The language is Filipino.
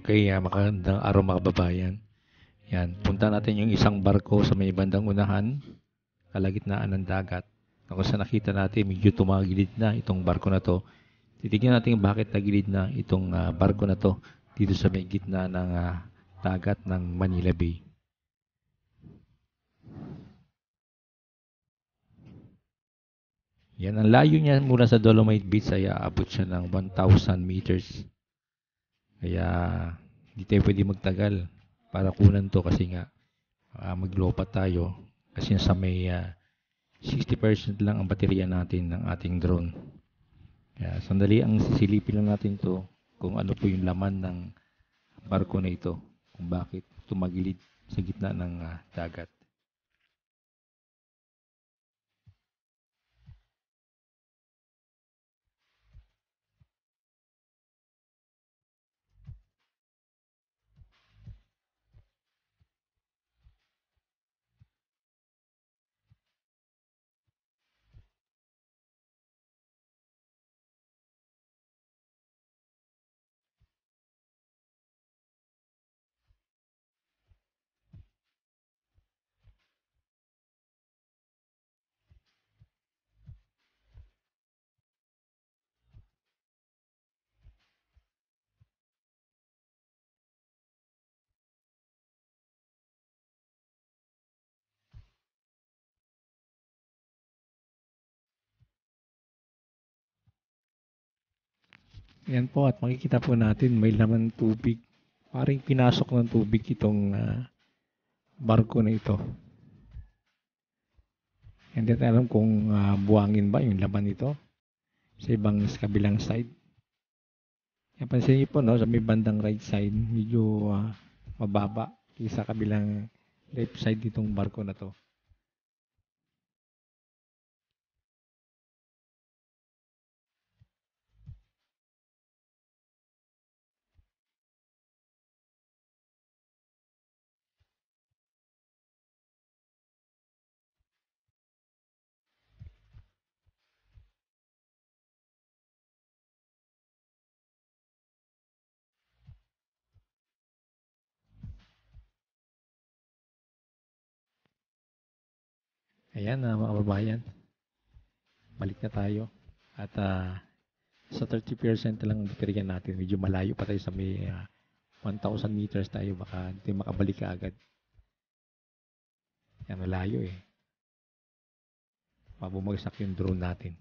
Okay, magandang araw mga kababayan. Yan, punta natin yung isang barko sa may bandang unahan, kalagitnaan ng dagat. Kung sa nakita natin, medyo tumagilid na itong barko na to. Titignan natin bakit tagilid na itong barko na to dito sa may gitna ng dagat ng Manila Bay. Yan, ang layo niya mula sa Dolomite Beach ay aabot siya ng 1,000 meters. Kaya hindi tayo pwede magtagal para kunan to kasi nga maglopat tayo kasi sa may 60% lang ang baterya natin ng ating drone. Kaya sandali ang sisilipin lang natin to kung ano po yung laman ng barko na ito, kung bakit tumagilid sa gitna ng dagat. Yan po at makikita po natin may laman tubig. Parang pinasok ng tubig itong barko na ito. Hindi natin alam kung buhangin ba yung laman nito sa kabilang side. Yan, pansin niyo po, no, sa may bandang right side, medyo mababa sa kabilang left side ditong barko na to. Ayan, mga kababayan, balik na tayo. At sa 30% na lang ang baterya natin, medyo malayo pa tayo sa may 1,000 meters tayo, baka hindi tayo makabalik ka agad. Yan, malayo eh. Mabumagsak yung drone natin.